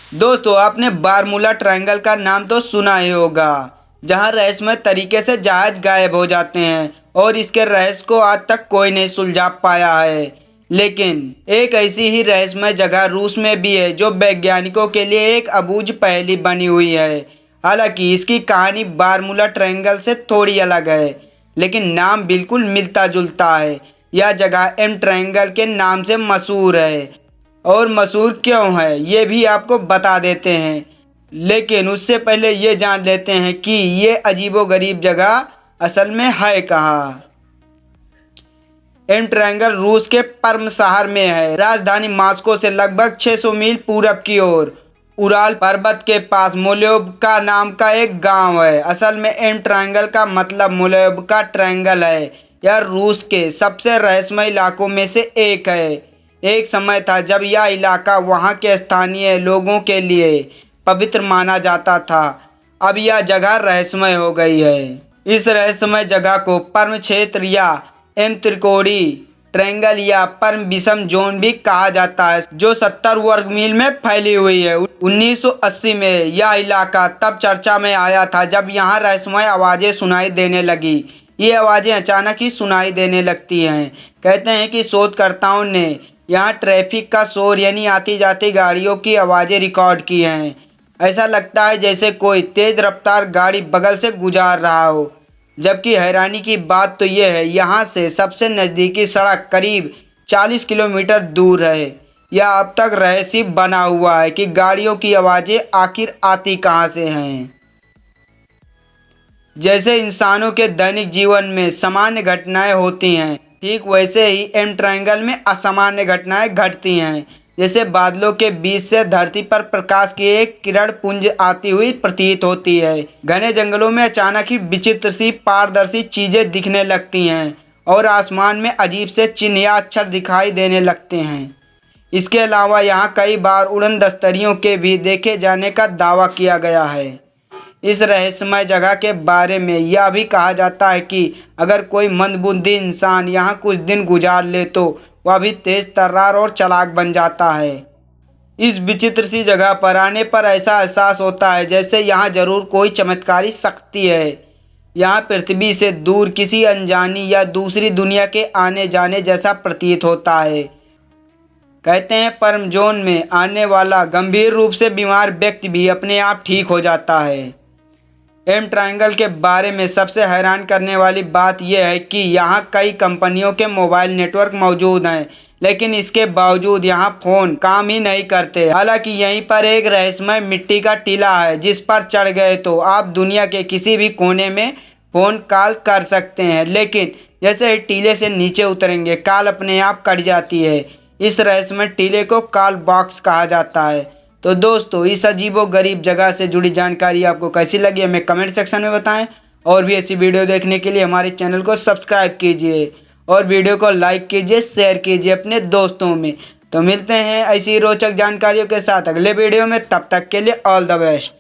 दोस्तों, आपने बारमूला ट्रायंगल का नाम तो सुना ही होगा, जहां रहस्यमय तरीके से जहाज गायब हो जाते हैं और इसके रहस्य को आज तक कोई नहीं सुलझा पाया है। लेकिन एक ऐसी ही रहस्यमय जगह रूस में भी है जो वैज्ञानिकों के लिए एक अबूझ पहेली बनी हुई है। हालांकि इसकी कहानी बारमूला ट्रायंगल से थोड़ी अलग है, लेकिन नाम बिल्कुल मिलता जुलता है। यह जगह एम ट्रायंगल के नाम से मशहूर है, और मशहूर क्यों है ये भी आपको बता देते हैं। लेकिन उससे पहले ये जान लेते हैं कि ये अजीबोगरीब जगह असल में है कहाँ। एम ट्रायंगल रूस के पर्म शहर में है, राजधानी मॉस्को से लगभग 600 मील पूरब की ओर। उराल पर्वत के पास मोलेव नाम का एक गांव है। असल में एम ट्रायंगल का मतलब मोलेव का ट्रायंगल है। यह रूस के सबसे रहस्यमय इलाकों में से एक है। एक समय था जब यह इलाका वहां के स्थानीय लोगों के लिए पवित्र माना जाता था। अब यह जगह रहस्यमय हो गई है। इस रहस्यमय जगह को पर्म क्षेत्र या एम त्रिकोणी ट्रायंगल या परम विषम जोन भी कहा जाता है, जो 70 वर्ग मील में फैली हुई है। 1980 में यह इलाका तब चर्चा में आया था जब यहाँ रहस्यमय आवाज़ें सुनाई देने लगी। ये आवाज़ें अचानक ही सुनाई देने लगती हैं। कहते हैं कि शोधकर्ताओं ने यहाँ ट्रैफिक का शोर यानी आती जाती गाड़ियों की आवाज़ें रिकॉर्ड की हैं। ऐसा लगता है जैसे कोई तेज़ रफ्तार गाड़ी बगल से गुजार रहा हो। जबकि हैरानी की बात तो यह है, यहाँ से सबसे नज़दीकी सड़क करीब 40 किलोमीटर दूर है। यह अब तक रहस्य बना हुआ है कि गाड़ियों की आवाज़ें आखिर आती कहाँ से हैं। जैसे इंसानों के दैनिक जीवन में सामान्य घटनाएं होती हैं, ठीक वैसे ही एम ट्रायंगल में असामान्य घटनाएं घटती हैं। जैसे बादलों के बीच से धरती पर प्रकाश की एक किरण पुंज आती हुई प्रतीत होती है। घने जंगलों में अचानक ही विचित्र सी पारदर्शी चीजें दिखने लगती हैं और आसमान में अजीब से चिन्ह या अक्षर दिखाई देने लगते हैं। इसके अलावा यहाँ कई बार उड़न दस्तरियों के भी देखे जाने का दावा किया गया है। इस रहस्यमय जगह के बारे में यह भी कहा जाता है कि अगर कोई मंदबुद्धि इंसान यहाँ कुछ दिन गुजार ले तो वह भी तेज तर्रार और चालाक बन जाता है। इस विचित्र सी जगह पर आने पर ऐसा एहसास होता है जैसे यहाँ जरूर कोई चमत्कारी शक्ति है। यहाँ पृथ्वी से दूर किसी अनजानी या दूसरी दुनिया के आने जाने जैसा प्रतीत होता है। कहते हैं परम जोन में आने वाला गंभीर रूप से बीमार व्यक्ति भी अपने आप ठीक हो जाता है। एम ट्रायंगल के बारे में सबसे हैरान करने वाली बात यह है कि यहाँ कई कंपनियों के मोबाइल नेटवर्क मौजूद हैं, लेकिन इसके बावजूद यहाँ फ़ोन काम ही नहीं करते। हालांकि यहीं पर एक रहस्यमय मिट्टी का टीला है, जिस पर चढ़ गए तो आप दुनिया के किसी भी कोने में फ़ोन कॉल कर सकते हैं, लेकिन जैसे ही टीले से नीचे उतरेंगे कॉल अपने आप कट जाती है। इस रहस्यमय टीले को कॉल बॉक्स कहा जाता है। तो दोस्तों, इस अजीबो गरीब जगह से जुड़ी जानकारी आपको कैसी लगी हमें कमेंट सेक्शन में बताएं। और भी ऐसी वीडियो देखने के लिए हमारे चैनल को सब्सक्राइब कीजिए और वीडियो को लाइक कीजिए, शेयर कीजिए अपने दोस्तों में। तो मिलते हैं ऐसी रोचक जानकारियों के साथ अगले वीडियो में। तब तक के लिए ऑल द बेस्ट।